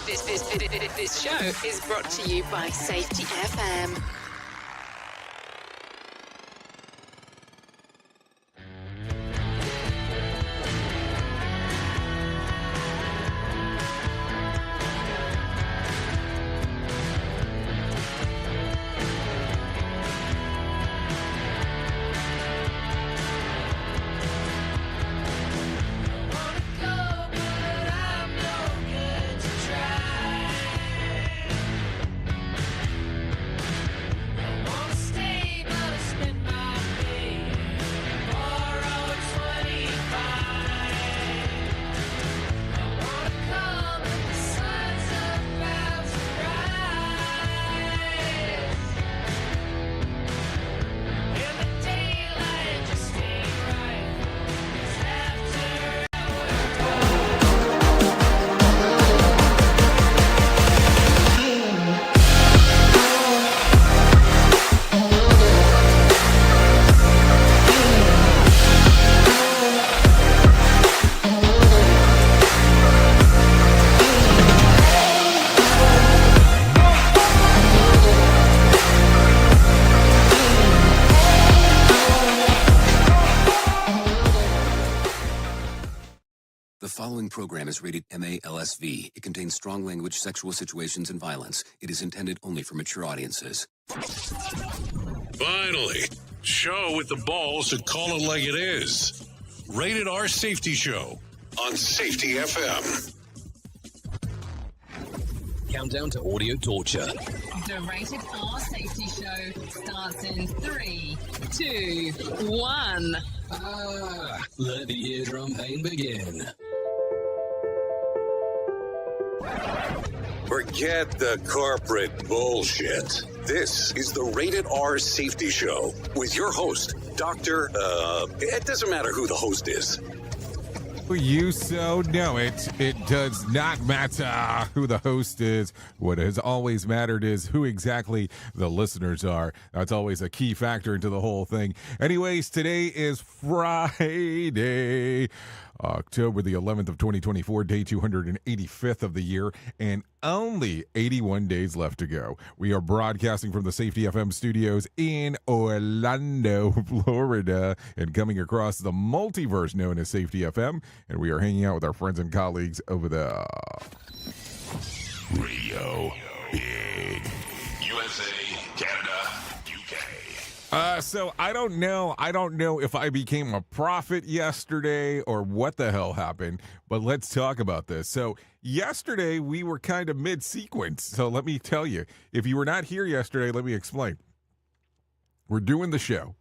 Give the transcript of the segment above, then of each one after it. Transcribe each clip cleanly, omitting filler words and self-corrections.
This show is brought to you by Safety FM. The following program is rated MA-LSV. It contains strong language, sexual situations, and violence. It is intended only for mature audiences. Finally, show with the balls to call it like it is. Rated R Safety Show on Safety FM. Countdown to audio torture. The Rated R Safety Show starts in 3, 2, 1. Let the eardrum pain begin. Forget the corporate bullshit. This is the Rated R Safety Show with your host, Dr. It doesn't matter who the host is. You so know it. It does not matter who the host is. What has always mattered is who exactly the listeners are. That's always a key factor into the whole thing. Anyways, today is Friday, October the 11th of 2024, day 285th of the year, and only 81 days left to go. We are broadcasting from the Safety FM studios in Orlando, Florida, and coming across the multiverse known as Safety FM, and we are hanging out with our friends and colleagues over there. Radio Big USA, Canada, UK. So I don't know if I became a prophet yesterday or what the hell happened, but let's talk about this. So yesterday we were kind of mid-sequence. So let me tell you, if you were not here yesterday, let me explain. We're doing the show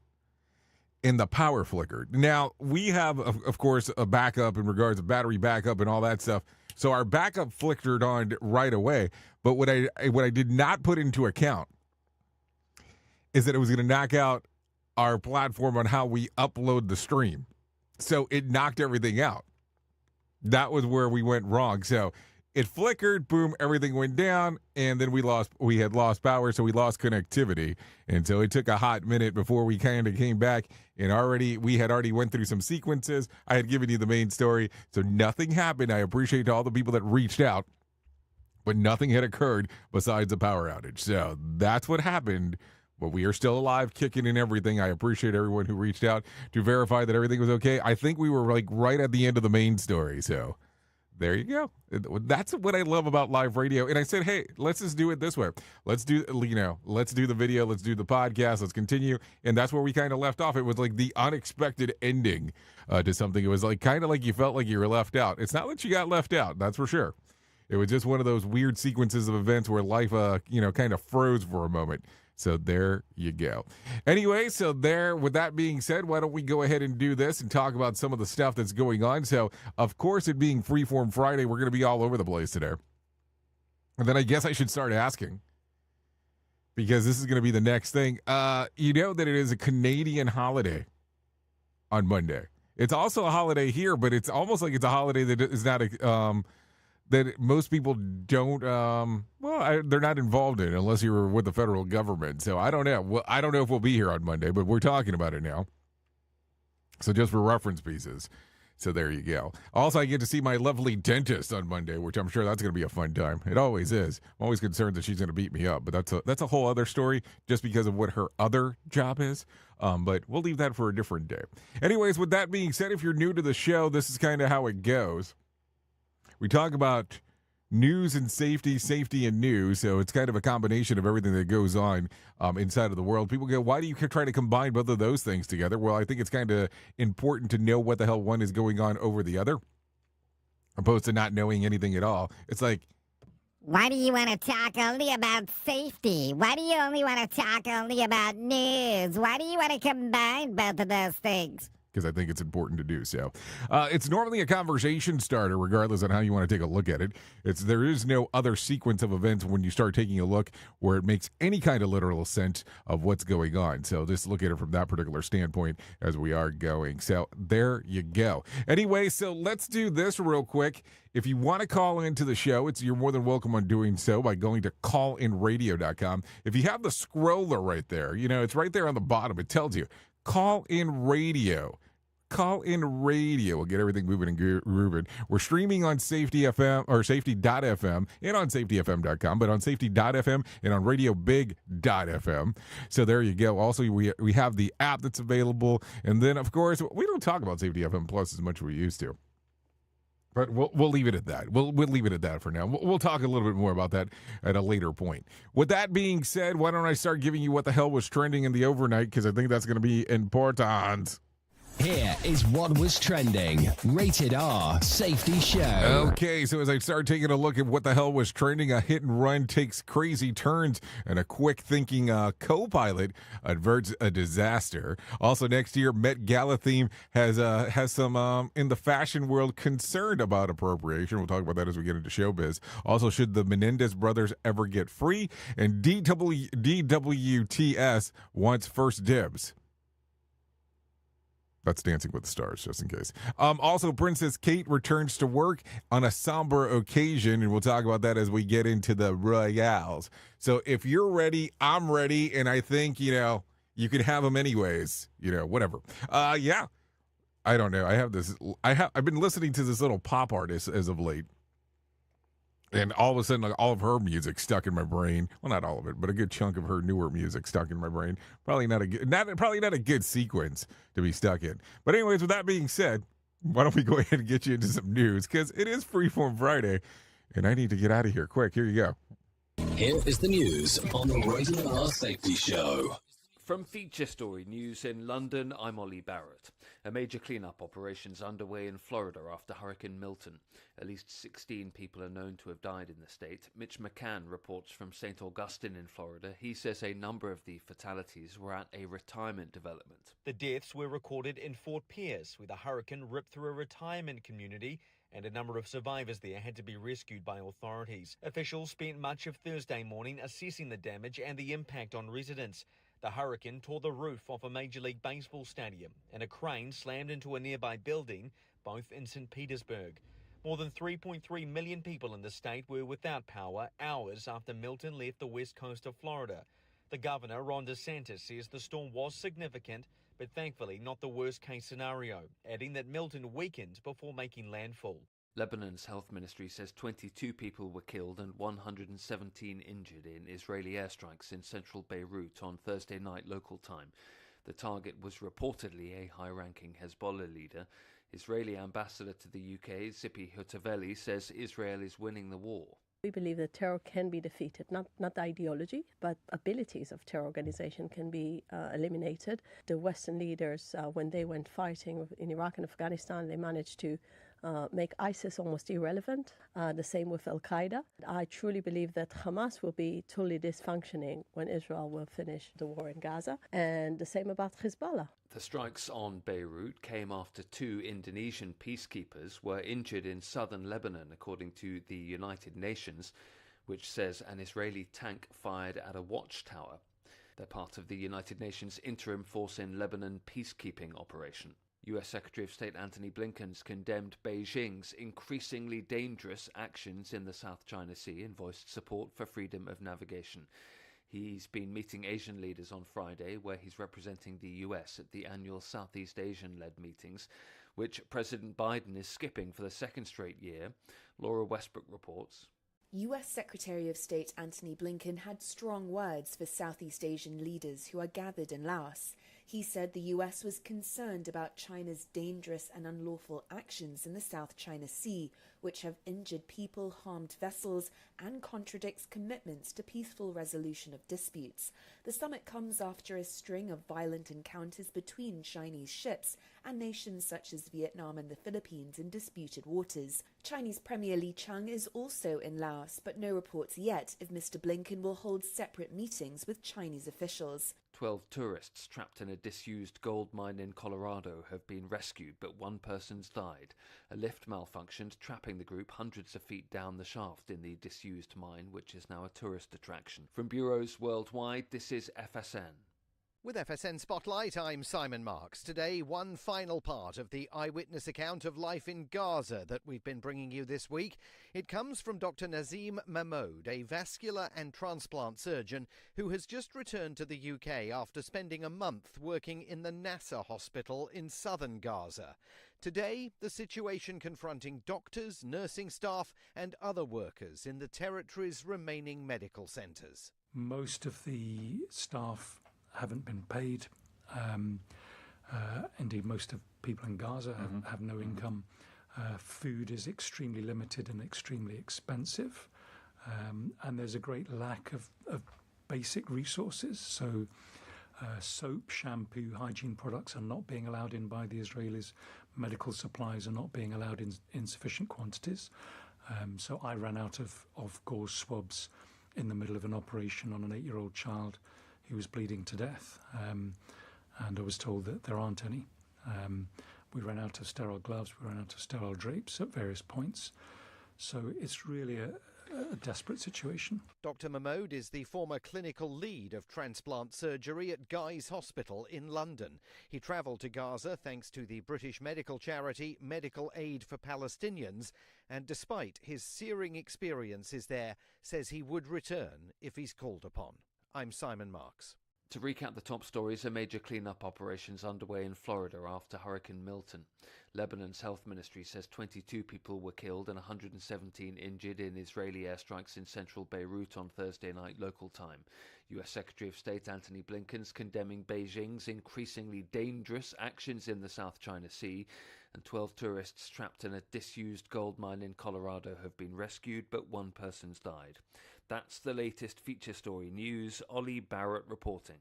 and the power flickered. Now we have, of course, a backup in regards to battery backup and all that stuff. So our backup flickered on right away. But what I did not put into account is that it was going to knock out our platform on how we upload the stream. So it knocked everything out. That was where we went wrong. So it flickered, boom, everything went down, and then we had lost power, so we lost connectivity. And so it took a hot minute before we kind of came back, and we had already went through some sequences. I had given you the main story, so nothing happened. I appreciate all the people that reached out, but nothing had occurred besides a power outage. So that's what happened. But we are still alive, kicking and everything. I appreciate everyone who reached out to verify that everything was okay. I think we were like right at the end of the main story. So there you go. That's what I love about live radio. And I said, hey, let's just do it this way. Let's do the video. Let's do the podcast. Let's continue. And that's where we kind of left off. It was like the unexpected ending to something. It was like kind of like you felt like you were left out. It's not that you got left out. That's for sure. It was just one of those weird sequences of events where life, kind of froze for a moment. So there you go. Anyway, so with that being said, why don't we go ahead and do this and talk about some of the stuff that's going on. So, of course, it being Freeform Friday, we're going to be all over the place today. And then I guess I should start asking, because this is going to be the next thing. You know that it is a Canadian holiday on Monday. It's also a holiday here, but it's almost like it's a holiday that is not that most people don't, they're not involved in unless you're with the federal government. So I don't know. Well, I don't know if we'll be here on Monday, but we're talking about it now. So just for reference pieces. So there you go. Also, I get to see my lovely dentist on Monday, which I'm sure that's going to be a fun time. It always is. I'm always concerned that she's going to beat me up, but that's a whole other story just because of what her other job is. But we'll leave that for a different day. Anyways, with that being said, if you're new to the show, this is kind of how it goes. We talk about news and safety and news. So it's kind of a combination of everything that goes on inside of the world. People go, why do you try to combine both of those things together? Well, I think it's kind of important to know what the hell one is going on over the other, opposed to not knowing anything at all. It's like, why do you want to talk only about safety? Why do you only want to talk only about news? Why do you want to combine both of those things? Because I think it's important to do so. It's normally a conversation starter, regardless on how you want to take a look at it. There is no other sequence of events when you start taking a look where it makes any kind of literal sense of what's going on. So just look at it from that particular standpoint as we are going. So there you go. Anyway, so let's do this real quick. If you want to call into the show, you're more than welcome on doing so by going to callinradio.com. If you have the scroller right there, it's right there on the bottom. It tells you, call in radio. Call in radio. We'll get everything moving and grooving. We're streaming on Safety FM or Safety.fm and on SafetyFM.com, but on Safety.fm and on RadioBig.fm. So there you go. Also, we have the app that's available. And then, of course, we don't talk about Safety FM Plus as much as we used to. But we'll leave it at that. We'll leave it at that for now. We'll talk a little bit more about that at a later point. With that being said, why don't I start giving you what the hell was trending in the overnight, because I think that's going to be important. Here is what was trending. Rated R Safety Show. Okay, so as I start taking a look at what the hell was trending, a hit and run takes crazy turns, and a quick-thinking co-pilot averts a disaster. Also, next year, Met Gala theme has some in the fashion world concerned about appropriation. We'll talk about that as we get into showbiz. Also, should the Menendez brothers ever get free? And DWTS wants first dibs. That's Dancing with the Stars, just in case. Also, Princess Kate returns to work on a somber occasion, and we'll talk about that as we get into the royales. So if you're ready, I'm ready, and I think, you can have them anyways. Whatever. Yeah. I don't know. I've been listening to this little pop artist as of late. And all of a sudden, all of her music stuck in my brain. Well, not all of it, but a good chunk of her newer music stuck in my brain. Probably not a good sequence to be stuck in. But anyways, with that being said, why don't we go ahead and get you into some news? Because it is Freeform Friday, and I need to get out of here quick. Here you go. Here is the news on the Rated R Safety Show. From Feature Story News in London, I'm Ollie Barrett. A major cleanup operation is underway in Florida after Hurricane Milton. At least 16 people are known to have died in the state. Mitch McCann reports from St. Augustine in Florida. He says a number of the fatalities were at a retirement development. The deaths were recorded in Fort Pierce, where the hurricane ripped through a retirement community, and a number of survivors there had to be rescued by authorities. Officials spent much of Thursday morning assessing the damage and the impact on residents. The hurricane tore the roof off a Major League Baseball stadium, and a crane slammed into a nearby building, both in St. Petersburg. More than 3.3 million people in the state were without power hours after Milton left the west coast of Florida. The governor, Ron DeSantis, says the storm was significant, but thankfully not the worst-case scenario, adding that Milton weakened before making landfall. Lebanon's health ministry says 22 people were killed and 117 injured in Israeli airstrikes in central Beirut on Thursday night local time. The target was reportedly a high-ranking Hezbollah leader. Israeli ambassador to the UK, Zipi Hutavelli, says Israel is winning the war. We believe that terror can be defeated, not the ideology, but abilities of terror organization can be eliminated. The Western leaders, when they went fighting in Iraq and Afghanistan, they managed to make ISIS almost irrelevant. The same with Al-Qaeda. I truly believe that Hamas will be totally dysfunctioning when Israel will finish the war in Gaza, and the same about Hezbollah. The strikes on Beirut came after 2 Indonesian peacekeepers were injured in southern Lebanon, according to the United Nations, which says an Israeli tank fired at a watchtower. They're part of the United Nations Interim Force in Lebanon peacekeeping operation. U.S. Secretary of State Antony Blinken's condemned Beijing's increasingly dangerous actions in the South China Sea and voiced support for freedom of navigation. He's been meeting Asian leaders on Friday, where he's representing the U.S. at the annual Southeast Asian-led meetings, which President Biden is skipping for the second straight year. Laura Westbrook reports. US Secretary of State Antony Blinken had strong words for Southeast Asian leaders who are gathered in Laos. He said the US was concerned about China's dangerous and unlawful actions in the South China Sea, which have injured people, harmed vessels, and contradicts commitments to peaceful resolution of disputes. The summit comes after a string of violent encounters between Chinese ships and nations such as Vietnam and the Philippines in disputed waters. Chinese Premier Li Chang is also in Laos, but no reports yet if Mr. Blinken will hold separate meetings with Chinese officials. 12 tourists trapped in a disused gold mine in Colorado have been rescued, but one person's died. A lift malfunctioned, trapping the group hundreds of feet down the shaft in the disused mine, which is now a tourist attraction. From bureaus worldwide, this is FSN. With FSN Spotlight, I'm Simon Marks. Today, one final part of the eyewitness account of life in Gaza that we've been bringing you this week. It comes from Dr. Nazim Mahmoud, a vascular and transplant surgeon who has just returned to the UK after spending a month working in the Nasser hospital in southern Gaza. Today, the situation confronting doctors, nursing staff and other workers in the territory's remaining medical centres. Most of the staff haven't been paid. Indeed, most of people in Gaza have no income. Food is extremely limited and extremely expensive. And there's a great lack of basic resources. So soap, shampoo, hygiene products are not being allowed in by the Israelis. Medical supplies are not being allowed in sufficient quantities. So I ran out of gauze swabs in the middle of an operation on an 8-year-old child who was bleeding to death, and I was told that there aren't any. We ran out of sterile gloves, we ran out of sterile drapes at various points. So it's really a desperate situation. Dr. Mahmoud is the former clinical lead of transplant surgery at Guy's Hospital in London. He travelled to Gaza thanks to the British medical charity Medical Aid for Palestinians, and despite his searing experiences there, says he would return if he's called upon. I'm Simon Marks. To recap the top stories, a major cleanup operation is underway in Florida after Hurricane Milton. Lebanon's health ministry says 22 people were killed and 117 injured in Israeli airstrikes in central Beirut on Thursday night local time. US Secretary of State Antony Blinken's condemning Beijing's increasingly dangerous actions in the South China Sea, and 12 tourists trapped in a disused gold mine in Colorado have been rescued, but one person's died. That's the latest feature story news. Ollie Barrett reporting.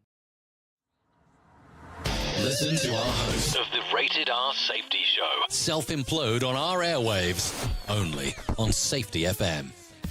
Listen to our host of the Rated R Safety Show self-implode on our airwaves, only on Safety FM.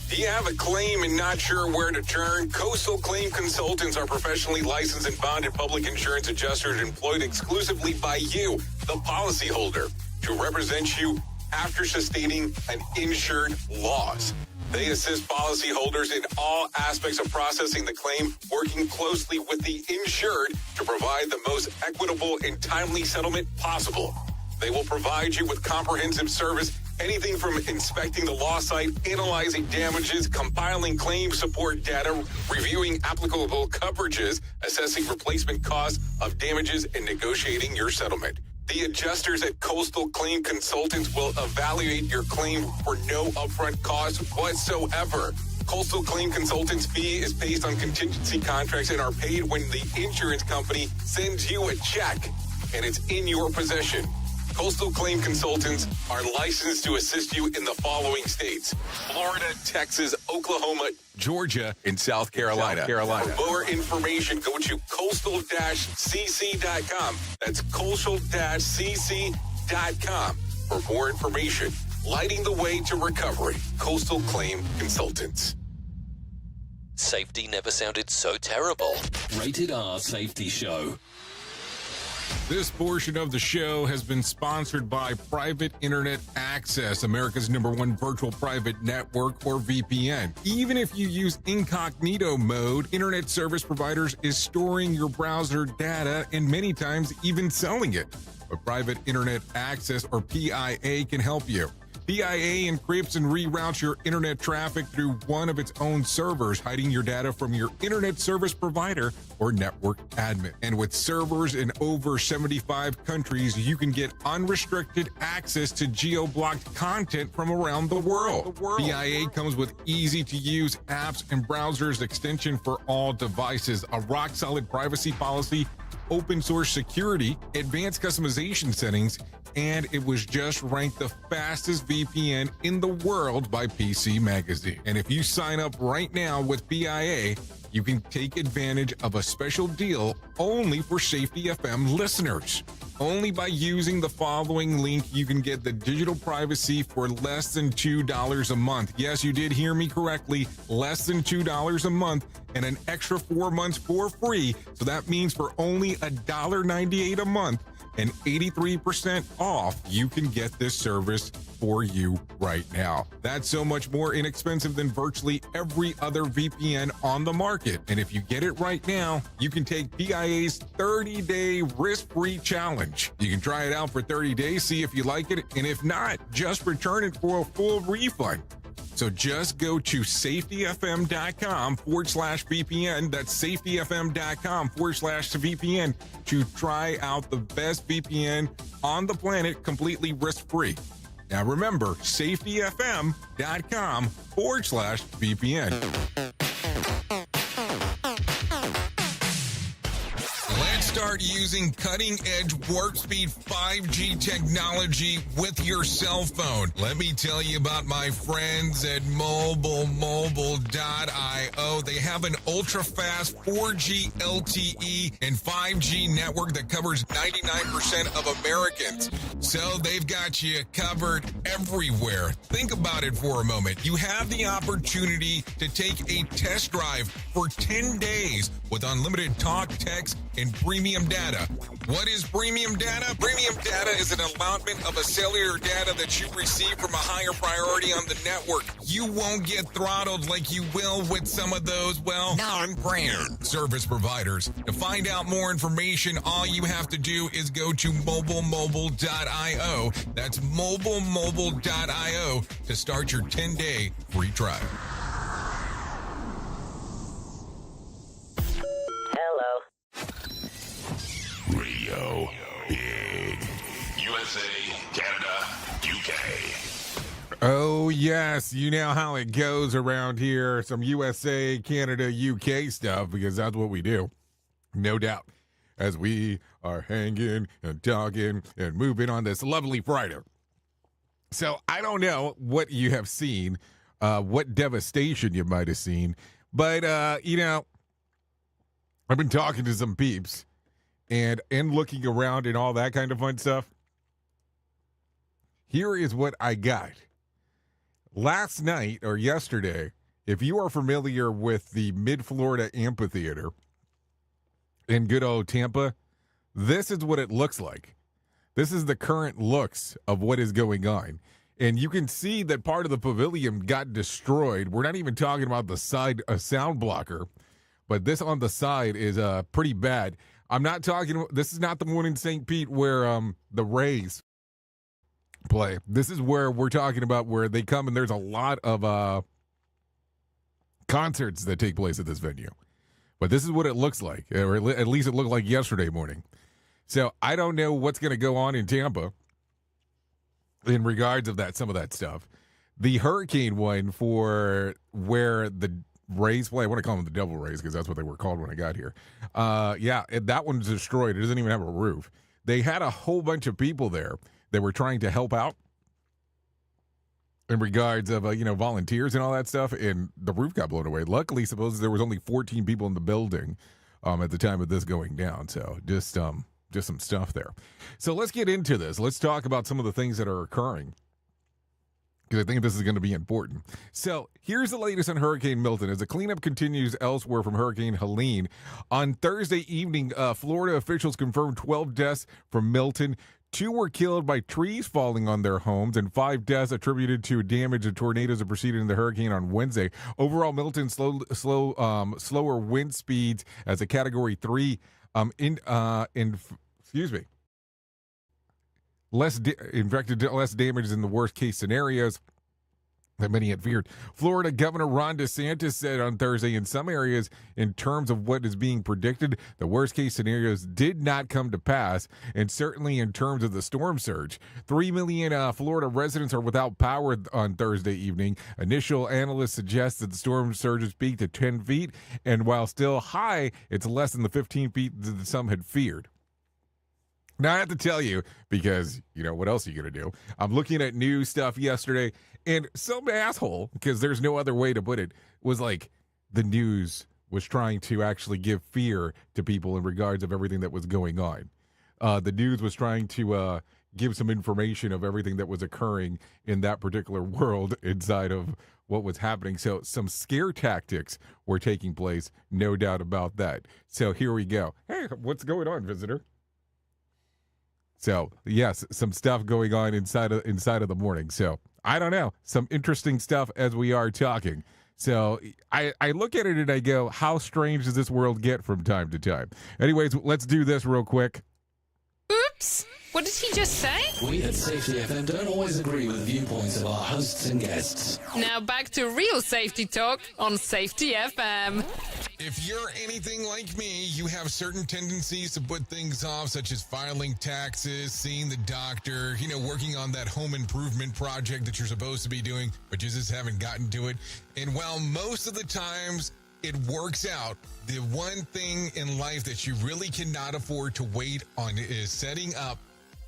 Do you have a claim and not sure where to turn? Coastal Claim Consultants are professionally licensed and bonded public insurance adjusters employed exclusively by you, the policyholder, to represent you after sustaining an insured loss. They assist policyholders in all aspects of processing the claim, working closely with the insured to provide the most equitable and timely settlement possible. They will provide you with comprehensive service, anything from inspecting the loss site, analyzing damages, compiling claim support data, reviewing applicable coverages, assessing replacement costs of damages, and negotiating your settlement. The adjusters at Coastal Claim Consultants will evaluate your claim for no upfront cost whatsoever. Coastal Claim Consultants' fee is based on contingency contracts and are paid when the insurance company sends you a check and it's in your possession. Coastal Claim Consultants are licensed to assist you in the following states: Florida, Texas, Oklahoma, Georgia, and South Carolina. For more information, go to coastal-cc.com. That's coastal-cc.com. For more information, lighting the way to recovery. Coastal Claim Consultants. Safety never sounded so terrible. Rated R Safety Show. This portion of the show has been sponsored by Private Internet Access, America's #1 virtual private network, or VPN. Even if you use incognito mode, internet service providers is storing your browser data and many times even selling it. but Private Internet Access, or PIA, can help you. PIA encrypts and reroutes your internet traffic through one of its own servers, hiding your data from your internet service provider or network admin. And with servers in over 75 countries, you can get unrestricted access to geo-blocked content from around the world. PIA comes with easy-to-use apps and browsers extension for all devices, a rock-solid privacy policy, open source security, advanced customization settings, and it was just ranked the fastest VPN in the world by PC Magazine. And if you sign up right now with PIA, you can take advantage of a special deal only for Safety FM listeners. Only by using the following link, you can get the digital privacy for less than $2 a month. Yes, you did hear me correctly, less than $2 a month, and an extra 4 months for free. So that means for only $1.98 a month, and 83% off, you can get this service for you right now. That's so much more inexpensive than virtually every other VPN on the market. And if you get it right now, you can take PIA's 30-day risk-free challenge. You can try it out for 30 days, see if you like it, and if not, just return it for a full refund. So just go to safetyfm.com/VPN. That's safetyfm.com/VPN to try out the best VPN on the planet completely risk-free. Now remember, safetyfm.com/VPN. Start using cutting-edge warp speed 5G technology with your cell phone. Let me tell you about my friends at mobilemobile.io. They have an ultra-fast 4G LTE and 5G network that covers 99% of Americans. So they've got you covered everywhere. Think about it for a moment. You have the opportunity to take a test drive for 10 days with unlimited talk, text, and premium data. What is premium data? Premium data is an allotment of a cellular data that you receive from a higher priority on the network. You won't get throttled like you will with some of those, well, non-brand service providers. To find out more information, all you have to do is go to mobilemobile.io. That's mobilemobile.io to start your 10-day free trial. Radio Big. USA, Canada, UK. Oh, yes. You know how it goes around here. Some USA, Canada, UK stuff, because that's what we do. No doubt. As we are hanging and talking and moving on this lovely Friday. So I don't know what you have seen, what devastation you might have seen. But, I've been talking to some peeps. And looking around and all that kind of fun stuff. Here is what I got. Last night or yesterday, if you are familiar with the Mid-Florida Amphitheater in good old Tampa, this is what it looks like. This is the current looks of what is going on. And you can see that part of the pavilion got destroyed. We're not even talking about the side sound blocker, but this on the side is pretty bad. I'm not talking, this is not the one in St. Pete where the Rays play. This is where we're talking about where they come and there's a lot of concerts that take place at this venue. But this is what it looks like, or at least it looked like yesterday morning. So I don't know what's going to go on in Tampa in regards of that, some of that stuff. The hurricane one for where the Rays play. I want to call them the Devil Rays because that's what they were called when I got here. That one's destroyed. It doesn't even have a roof. They had a whole bunch of people there that were trying to help out in regards of, volunteers and all that stuff, and the roof got blown away. Luckily, suppose there was only 14 people in the building at the time of this going down. So just some stuff there. So let's get into this. Let's talk about some of the things that are occurring, because I think this is going to be important. So here's the latest on Hurricane Milton. As the cleanup continues elsewhere from Hurricane Helene, on Thursday evening, Florida officials confirmed 12 deaths from Milton. 2 were killed by trees falling on their homes, and 5 deaths attributed to damage of tornadoes that preceded the hurricane on Wednesday. Overall, Milton slower wind speeds as a Category 3 less damage than the worst case scenarios that many had feared. Florida Governor Ron DeSantis said on Thursday in some areas, in terms of what is being predicted, the worst case scenarios did not come to pass, and certainly in terms of the storm surge. 3 million Florida residents are without power on Thursday evening. Initial analysts suggest that the storm surges peaked at 10 feet, and while still high, it's less than the 15 feet that some had feared. Now, I have to tell you, because, what else are you going to do? I'm looking at news stuff yesterday, and some asshole, because there's no other way to put it, was like, the news was trying to actually give fear to people in regards of everything that was going on. The news was trying to give some information of everything that was occurring in that particular world inside of what was happening. So some scare tactics were taking place, no doubt about that. So here we go. Hey, what's going on, visitor? So, yes, some stuff going on inside of the morning. So, I don't know. Some interesting stuff as we are talking. So, I look at it and I go, how strange does this world get from time to time? Anyways, let's do this real quick. Oops! What did he just say? We at Safety FM don't always agree with the viewpoints of our hosts and guests. Now back to real safety talk on Safety FM. If you're anything like me, you have certain tendencies to put things off, such as filing taxes, seeing the doctor, working on that home improvement project that you're supposed to be doing, but you just haven't gotten to it. And while most of the times it works out, the one thing in life that you really cannot afford to wait on is setting up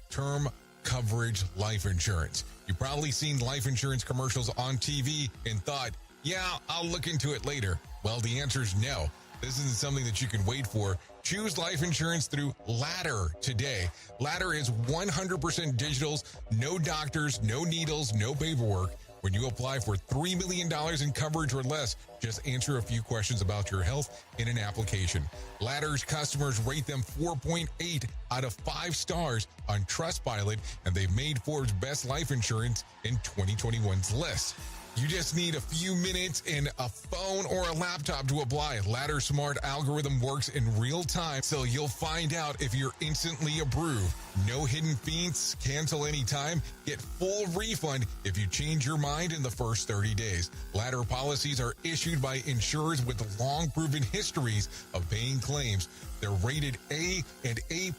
term coverage life insurance. You've probably seen life insurance commercials on TV and thought, yeah, I'll look into it later. Well, the answer is no. This isn't something that you can wait for. Choose life insurance through Ladder today. Ladder is 100% digitals, no doctors, no needles, no paperwork. When you apply for $3 million in coverage or less, just answer a few questions about your health in an application. Ladder's customers rate them 4.8 out of 5 stars on Trustpilot, and they've made Forbes' best life insurance in 2021's list. You just need a few minutes and a phone or a laptop to apply. Ladder's smart algorithm works in real time, so you'll find out if you're instantly approved. No hidden fees, cancel anytime, get full refund if you change your mind in the first 30 days. Ladder policies are issued by insurers with long proven histories of paying claims. They're rated A and A+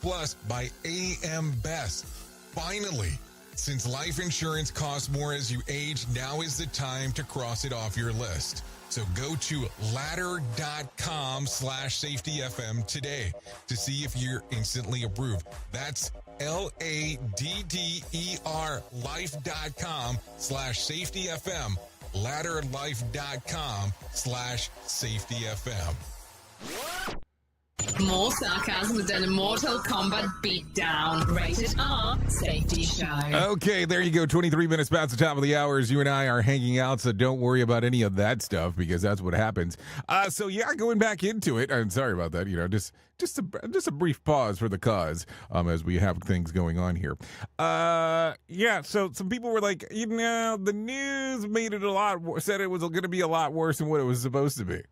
by AM Best. Finally, since life insurance costs more as you age, now is the time to cross it off your list. So go to ladder.com/safetyfm today to see if you're instantly approved. That's LADDER life.com/safetyfm. Ladderlife.com/safetyfm. More sarcasm than a Mortal Kombat beatdown. Rated R Safety Show. Okay, there you go. 23 minutes past the top of the hour as you and I are hanging out, so don't worry about any of that stuff because that's what happens. So yeah, going back into it. I'm sorry about that. Just a brief pause for the cause as we have things going on here. Yeah. So some people were like, the news made it said it was going to be a lot worse than what it was supposed to be.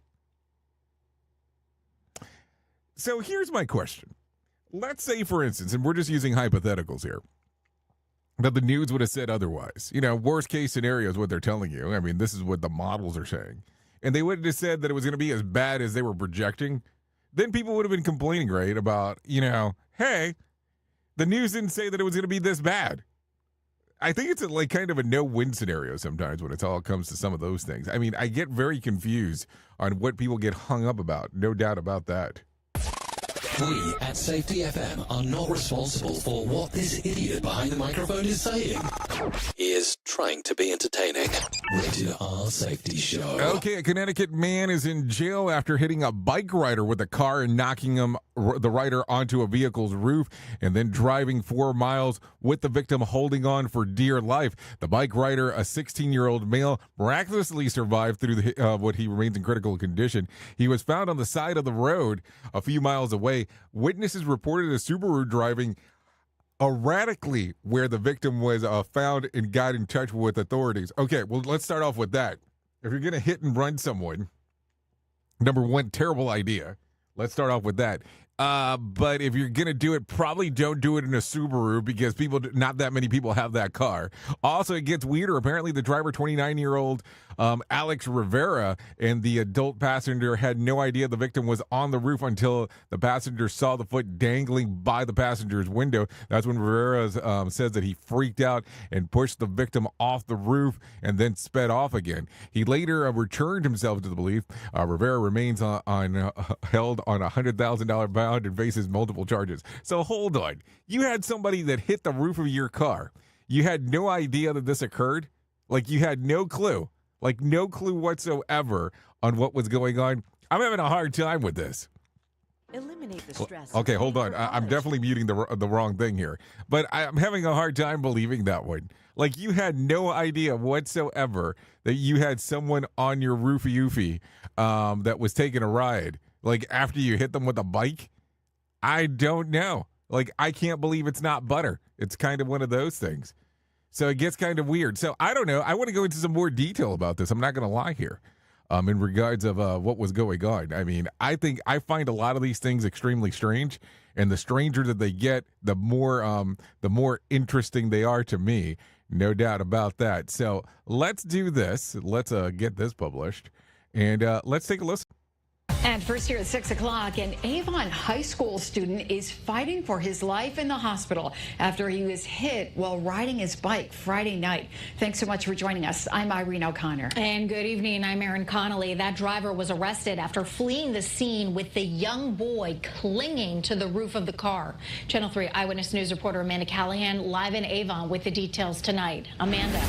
So here's my question. Let's say, for instance, and we're just using hypotheticals here, that the news would have said otherwise. Worst case scenario is what they're telling you. I mean, this is what the models are saying. And they would have just said that it was going to be as bad as they were projecting. Then people would have been complaining, right, about, hey, the news didn't say that it was going to be this bad. I think it's like kind of a no-win scenario sometimes when it all comes to some of those things. I mean, I get very confused on what people get hung up about. No doubt about that. We at Safety FM are not responsible for what this idiot behind the microphone is saying. He is trying to be entertaining. Rated R Safety Show. Okay, a Connecticut man is in jail after hitting a bike rider with a car and knocking the rider onto a vehicle's roof and then driving 4 miles with the victim holding on for dear life. The bike rider, a 16-year-old male, miraculously survived through what he remains in critical condition. He was found on the side of the road a few miles away. Witnesses reported a Subaru driving erratically where the victim was found and got in touch with authorities. Okay, well, let's start off with that. If you're going to hit and run someone, number one, terrible idea. Let's start off with that. But if you're going to do it, probably don't do it in a Subaru because not that many people have that car. Also, it gets weirder. Apparently, the driver, 29-year-old Alex Rivera, and the adult passenger had no idea the victim was on the roof until the passenger saw the foot dangling by the passenger's window. That's when Rivera says that he freaked out and pushed the victim off the roof and then sped off again. He later returned himself to the belief. Rivera remains held on a $100,000 bond and faces multiple charges. So hold on. You had somebody that hit the roof of your car. You had no idea that this occurred? Like, you had no clue. Like, no clue whatsoever on what was going on. I'm having a hard time with this. Eliminate the stress. Okay, hold on. I'm definitely muting the wrong thing here. But I'm having a hard time believing that one. Like, you had no idea whatsoever that you had someone on your roofy that was taking a ride. Like, after you hit them with a bike? I don't know. Like, I can't believe it's not butter. It's kind of one of those things. So it gets kind of weird. So I don't know. I want to go into some more detail about this. I'm not going to lie here in regards of what was going on. I mean, I find a lot of these things extremely strange. And the stranger that they get, the more interesting they are to me. No doubt about that. So let's do this. Let's get this published. And let's take a listen. And first here at 6 o'clock, an Avon High School student is fighting for his life in the hospital after he was hit while riding his bike Friday night. Thanks so much for joining us. I'm Irene O'Connor. And good evening. I'm Erin Connolly. That driver was arrested after fleeing the scene with the young boy clinging to the roof of the car. Channel 3 Eyewitness News reporter Amanda Callahan live in Avon with the details tonight. Amanda.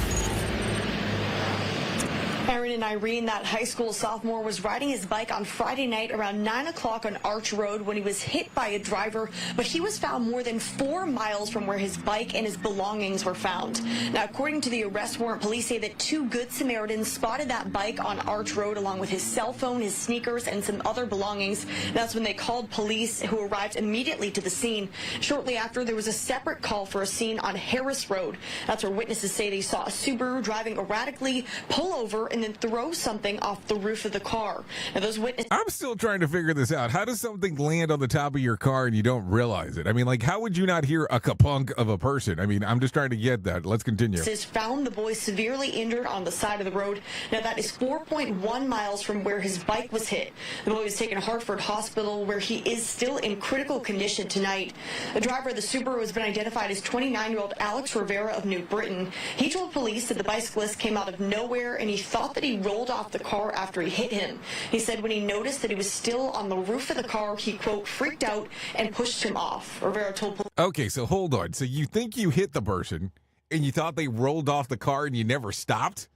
Aaron and Irene, that high school sophomore was riding his bike on Friday night around 9 o'clock on Arch Road when he was hit by a driver, but he was found more than 4 miles from where his bike and his belongings were found. Now, according to the arrest warrant, police say that 2 Good Samaritans spotted that bike on Arch Road along with his cell phone, his sneakers, and some other belongings. That's when they called police, who arrived immediately to the scene. Shortly after, there was a separate call for a scene on Harris Road. That's where witnesses say they saw a Subaru driving erratically, pull over, and then throw something off the roof of the car. Now, those witnesses... I'm still trying to figure this out. How does something land on the top of your car and you don't realize it? I mean, like, how would you not hear a kapunk of a person? I mean, I'm just trying to get that. Let's continue. Found the boy severely injured on the side of the road. Now, that is 4.1 miles from where his bike was hit. The boy was taken to Hartford Hospital, where he is still in critical condition tonight. The driver of the Subaru has been identified as 29-year-old Alex Rivera of New Britain. He told police that the bicyclist came out of nowhere and he thought that he rolled off the car after he hit him. He said when he noticed that he was still on the roof of the car, he, quote, freaked out and pushed him off. Rivera told police. Okay, so hold on. So you think you hit the person and you thought they rolled off the car and you never stopped?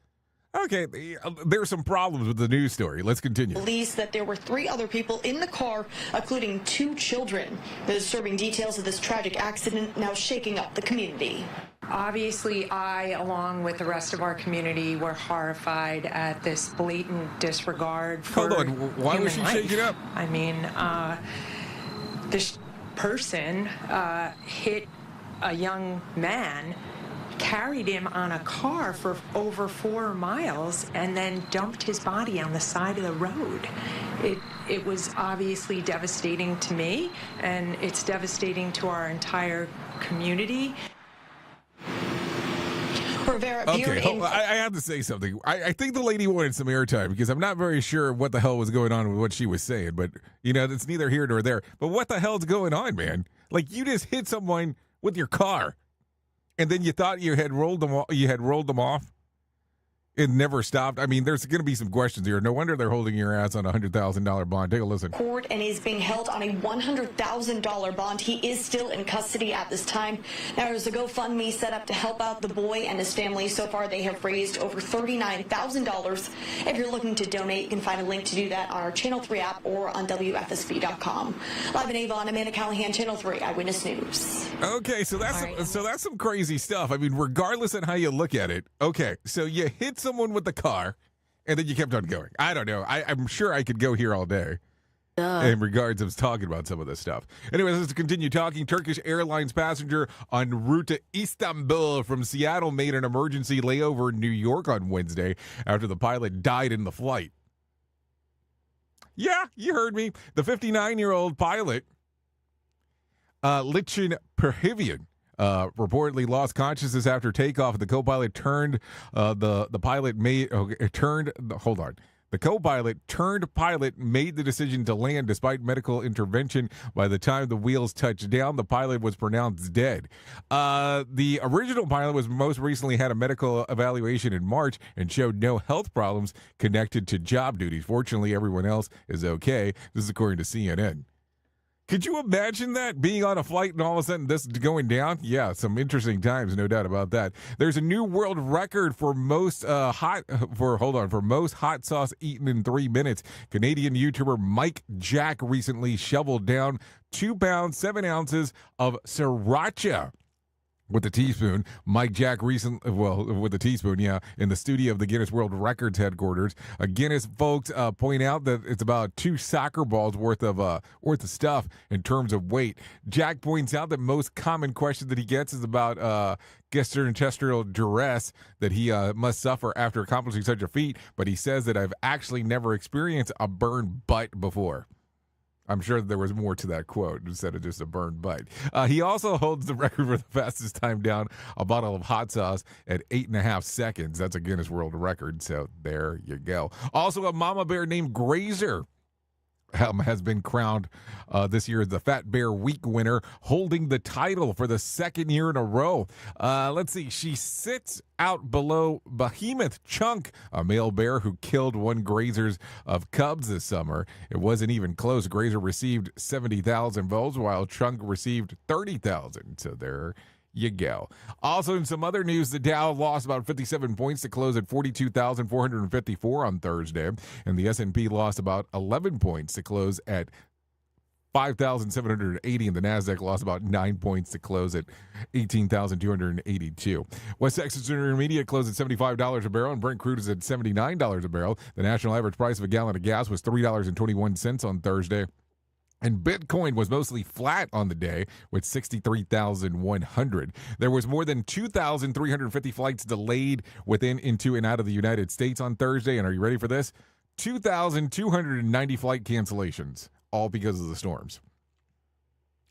Okay, there's some problems with the news story. Let's continue. Police that there were 3 other people in the car, including 2 children. The disturbing details of this tragic accident now shaking up the community. Obviously, I, along with the rest of our community, were horrified at this blatant disregard for Hold on, why was she life. shaking up? I mean, this person hit a young man, carried him on a car for over 4 miles, and then dumped his body on the side of the road. It was obviously devastating to me, and it's devastating to our entire community. Okay, I have to say something. I think the lady wanted some airtime because I'm not very sure what the hell was going on with what she was saying. But, you know, it's neither here nor there. But what the hell's going on, man? Like, you just hit someone with your car, and then you thought you had rolled them off. It never stopped. I mean, there's going to be some questions here. No wonder they're holding your ass on a $100,000 bond. Take a listen. Court and is being held on a $100,000 bond. He is still in custody at this time. Now, there's a GoFundMe set up to help out the boy and his family. So far, they have raised over $39,000. If you're looking to donate, you can find a link to do that on our Channel 3 app or on WFSB.com. Live in Avon, Amanda Callahan, Channel 3 Eyewitness News. Okay, so that's some crazy stuff. I mean, regardless of how you look at it. Okay, so you hit someone with the car, and then you kept on going. I don't know. I'm sure I could go here all day in regards of talking about some of this stuff. Anyways, let's continue talking. Turkish Airlines passenger en route to Istanbul from Seattle made an emergency layover in New York on Wednesday after the pilot died in the flight. Yeah, you heard me. The 59-year-old pilot Lichen Perhivian reportedly lost consciousness after takeoff. The co-pilot turned the pilot made hold on. The co-pilot turned pilot made the decision to land despite medical intervention. By the time the wheels touched down, the pilot was pronounced dead. The original pilot was most recently had a medical evaluation in March and showed no health problems connected to job duties. Fortunately, everyone else is okay. This is according to CNN. Could you imagine that, being on a flight and all of a sudden this going down? Yeah, some interesting times, no doubt about that. There's a new world record for most most hot sauce eaten in 3 minutes. Canadian YouTuber Mike Jack recently shoveled down 2 pounds 7 ounces of sriracha with a teaspoon. Mike Jack with a teaspoon, in the studio of the Guinness World Records headquarters. Guinness folks point out that it's about 2 soccer balls worth of stuff in terms of weight. Jack points out that most common question that he gets is about gastrointestinal duress that he must suffer after accomplishing such a feat, but he says that I've actually never experienced a burned butt before. I'm sure that there was more to that quote instead of just a burned bite. He also holds the record for the fastest time down a bottle of hot sauce at 8.5 seconds. That's a Guinness World Record, so there you go. Also, a mama bear named Grazer has been crowned this year as the Fat Bear Week winner, holding the title for the second year in a row. Let's see. She sits out below Behemoth Chunk, a male bear who killed one Grazer's of cubs this summer. It wasn't even close. Grazer received 70,000 votes, while Chunk received 30,000. So there you go. Also, in some other news, the Dow lost about 57 points to close at 42,454 on Thursday, and the S&P lost about 11 points to close at 5,780, and the NASDAQ lost about 9 points to close at 18,282. West Texas Intermediate closed at $75 a barrel, and Brent crude is at $79 a barrel. The national average price of a gallon of gas was $3.21 on Thursday. And Bitcoin was mostly flat on the day with 63,100. There was more than 2,350 flights delayed into and out of the United States on Thursday. And are you ready for this? 2,290 flight cancellations, all because of the storms.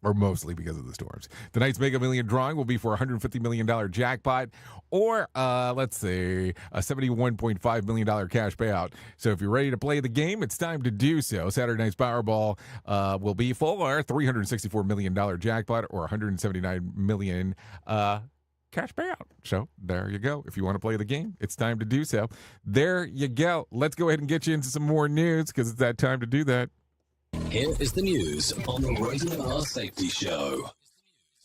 Or mostly because of the storms. Tonight's Mega Million drawing will be for a $150 million jackpot, or let's say a $71.5 million cash payout. So if you're ready to play the game, it's time to do so. Saturday night's Powerball will be for $364 million jackpot or $179 million cash payout. So there you go. If you want to play the game, it's time to do so. There you go. Let's go ahead and get you into some more news, because it's that time to do that. Here is the news on the Rated R Safety Show.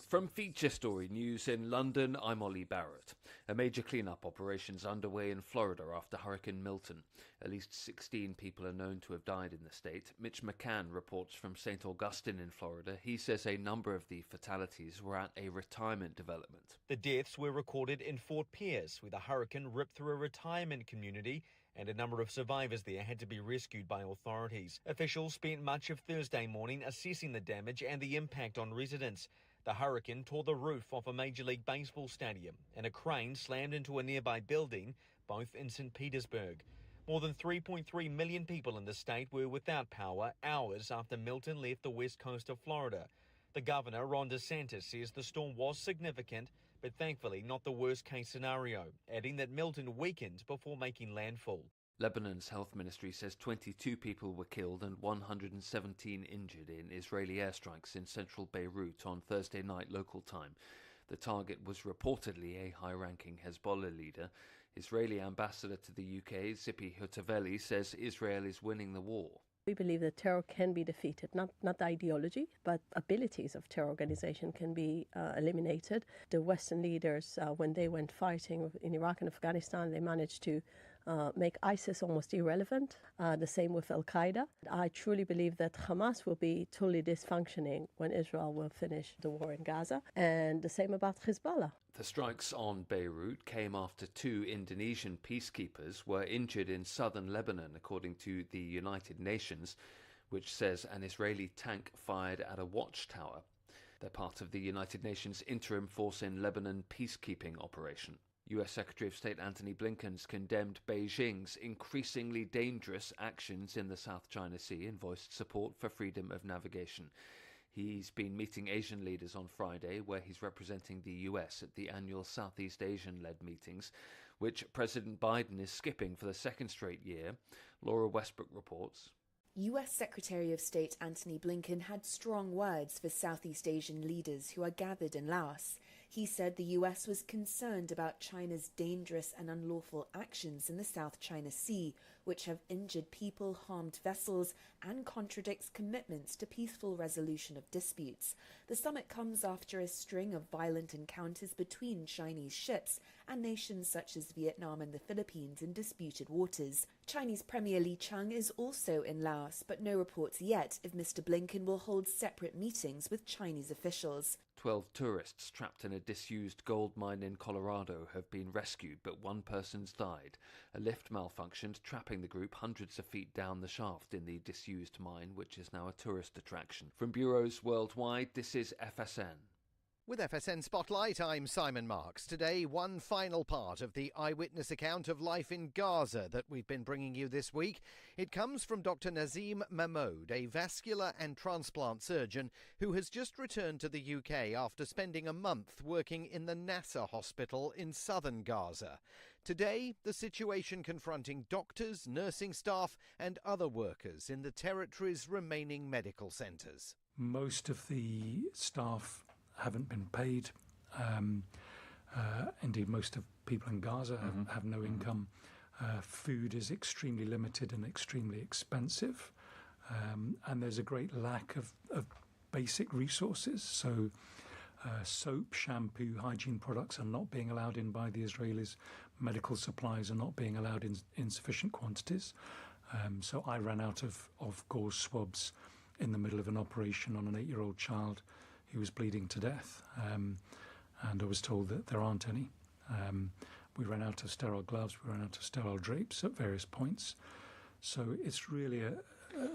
From Feature Story News in London, I'm Ollie Barrett. A major cleanup operation is underway in Florida after Hurricane Milton. At least 16 people are known to have died in the state. Mitch McCann reports from St. Augustine in Florida. He says a number of the fatalities were at a retirement development. The deaths were recorded in Fort Pierce, where the hurricane ripped through a retirement community, and a number of survivors there had to be rescued by authorities. Officials spent much of Thursday morning assessing the damage and the impact on residents. The hurricane tore the roof off a Major League Baseball stadium, and a crane slammed into a nearby building, both in St. Petersburg. More than 3.3 million people in the state were without power hours after Milton left the west coast of Florida. The governor, Ron DeSantis, says the storm was significant, but thankfully not the worst-case scenario, adding that Milton weakened before making landfall. Lebanon's health ministry says 22 people were killed and 117 injured in Israeli airstrikes in central Beirut on Thursday night local time. The target was reportedly a high-ranking Hezbollah leader. Israeli ambassador to the UK, Zippy Hutavelli, says Israel is winning the war. We believe that terror can be defeated, not the ideology, but abilities of terror organization can be eliminated. The Western leaders, when they went fighting in Iraq and Afghanistan, they managed to make ISIS almost irrelevant. The same with Al-Qaeda. I truly believe that Hamas will be totally dysfunctioning when Israel will finish the war in Gaza, and the same about Hezbollah. The strikes on Beirut came after 2 Indonesian peacekeepers were injured in southern Lebanon, according to the United Nations, which says an Israeli tank fired at a watchtower. They're part of the United Nations Interim Force in Lebanon peacekeeping operation. U.S. Secretary of State Antony Blinken's condemned Beijing's increasingly dangerous actions in the South China Sea and voiced support for freedom of navigation. He's been meeting Asian leaders on Friday, where he's representing the US at the annual Southeast Asian-led meetings, which President Biden is skipping for the second straight year. Laura Westbrook reports. US Secretary of State Antony Blinken had strong words for Southeast Asian leaders who are gathered in Laos. He said the US was concerned about China's dangerous and unlawful actions in the South China Sea, which have injured people, harmed vessels, and contradicts commitments to peaceful resolution of disputes. The summit comes after a string of violent encounters between Chinese ships and nations such as Vietnam and the Philippines in disputed waters. Chinese Premier Li Chang is also in Laos, but no reports yet if Mr. Blinken will hold separate meetings with Chinese officials. 12 tourists trapped in a disused gold mine in Colorado have been rescued, but one person's died. A lift malfunctioned, trapping the group hundreds of feet down the shaft in the disused mine, which is now a tourist attraction. From bureaus worldwide, this is FSN. With FSN Spotlight, I'm Simon Marks. Today, one final part of the eyewitness account of life in Gaza that we've been bringing you this week. It comes from Dr. Nazim Mahmoud, a vascular and transplant surgeon who has just returned to the UK after spending a month working in the Nasser hospital in southern Gaza. Today, the situation confronting doctors, nursing staff and other workers in the territory's remaining medical centres. Most of the staff haven't been paid. Indeed, most of people in Gaza have no income. Food is extremely limited and extremely expensive. And there's a great lack of basic resources. So soap, shampoo, hygiene products are not being allowed in by the Israelis. Medical supplies are not being allowed in sufficient quantities. So I ran out of gauze swabs in the middle of an operation on an 8-year-old child who was bleeding to death, and I was told that there aren't any. We ran out of sterile gloves, we ran out of sterile drapes at various points. So it's really a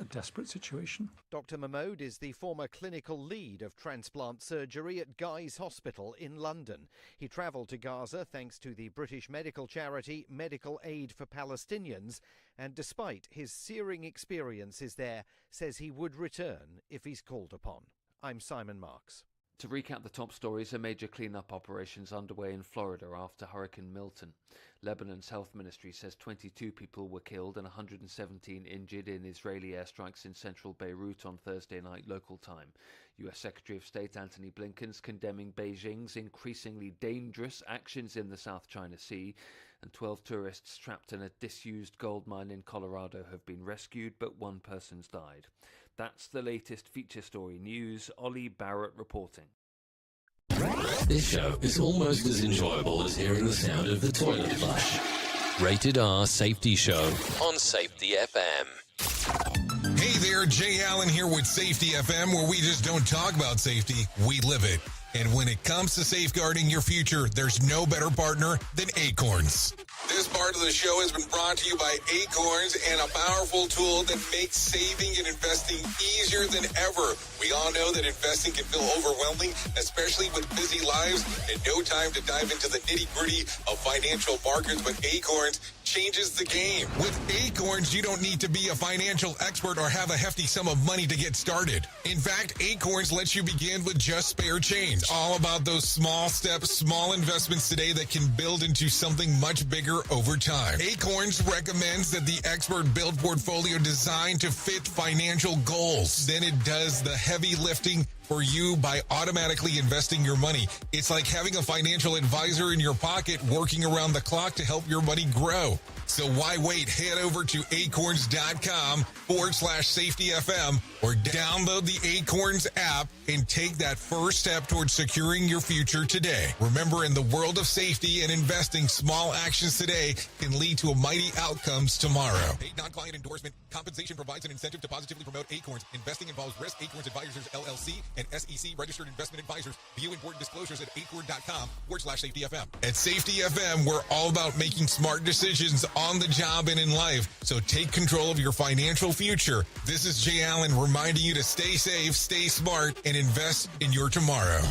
desperate situation. Dr. Mahmoud is the former clinical lead of transplant surgery at Guy's Hospital in London. He travelled to Gaza thanks to the British medical charity Medical Aid for Palestinians, and despite his searing experiences there, says he would return if he's called upon. I'm Simon Marks. To recap the top stories, a major cleanup operation's underway in Florida after Hurricane Milton. Lebanon's health ministry says 22 people were killed and 117 injured in Israeli airstrikes in central Beirut on Thursday night local time. US Secretary of State Antony Blinken's condemning Beijing's increasingly dangerous actions in the South China Sea, and 12 tourists trapped in a disused gold mine in Colorado have been rescued, but one person's died. That's the latest feature story news. Ollie Barrett reporting. This show is almost as enjoyable as hearing the sound of the toilet flush. Rated R Safety Show on Safety FM. Hey there, Jay Allen here with Safety FM, where we just don't talk about safety, we live it. And when it comes to safeguarding your future, there's no better partner than Acorns. This part of the show has been brought to you by Acorns and a powerful tool that makes saving and investing easier than ever. We all know that investing can feel overwhelming, especially with busy lives and no time to dive into the nitty-gritty of financial markets, but Acorns changes the game. With Acorns, you don't need to be a financial expert or have a hefty sum of money to get started. In fact, Acorns lets you begin with just spare change. All about those small steps, small investments today that can build into something much bigger over time. Acorns recommends that the expert build portfolio designed to fit financial goals. Then it does the heavy lifting for you by automatically investing your money. It's like having a financial advisor in your pocket working around the clock to help your money grow. So why wait? Head over to acorns.com/safetyfm or download the Acorns app and take that first step towards securing your future today. Remember, in the world of safety and investing, small actions today can lead to mighty outcomes tomorrow. Paid non-client endorsement. Compensation provides an incentive to positively promote Acorns. Investing involves risk. Acorns Advisors, LLC, and SEC registered investment advisors. View important disclosures at acorn.com/safetyfm. At Safety FM, we're all about making smart decisions on the job and in life. So take control of your financial future. This is Jay Allen reminding you to stay safe, stay smart, and invest in your tomorrow.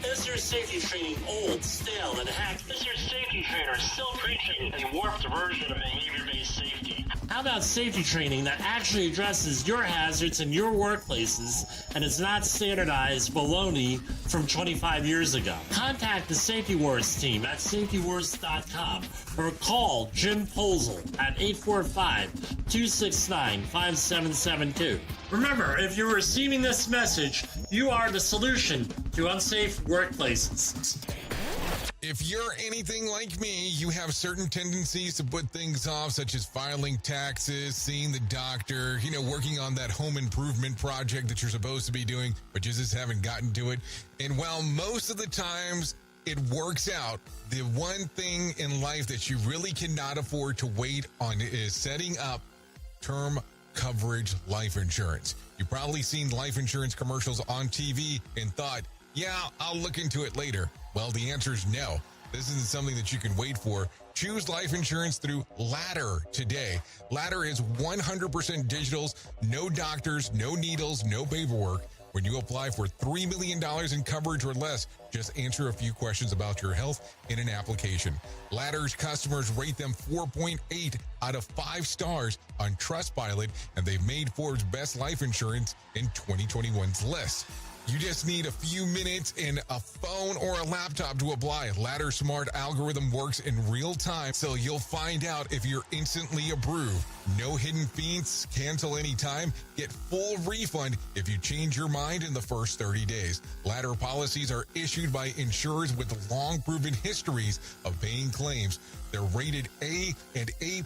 As your safety training old, stale, and hacked? Is your safety trainer still preaching a warped version of behavior-based safety? How about safety training that actually addresses your hazards in your workplaces and is not standardized baloney from 25 years ago? Contact the Safety Wars team at safetywars.com or call Jim Posel at 845-269-5772. Remember, if you're receiving this message, you are the solution to unsafe workplaces. If you're anything like me, you have certain tendencies to put things off, such as filing taxes, seeing the doctor, working on that home improvement project that you're supposed to be doing, but you just haven't gotten to it. And while most of the times it works out, the one thing in life that you really cannot afford to wait on is setting up term coverage life insurance. You've probably seen life insurance commercials on TV and thought, yeah, I'll look into it later. Well, the answer is no. This isn't something that you can wait for. Choose life insurance through Ladder today. Ladder is 100% digitals, no doctors, no needles, no paperwork. When you apply for $3 million in coverage or less, just answer a few questions about your health in an application. Ladder's customers rate them 4.8 out of 5 stars on Trustpilot, and they've made Forbes' Best Life Insurance in 2021's list. You just need a few minutes and a phone or a laptop to apply. Ladder's smart algorithm works in real time, so you'll find out if you're instantly approved. No hidden fees, cancel anytime, get full refund if you change your mind in the first 30 days. Ladder policies are issued by insurers with long proven histories of paying claims. They're rated A and A+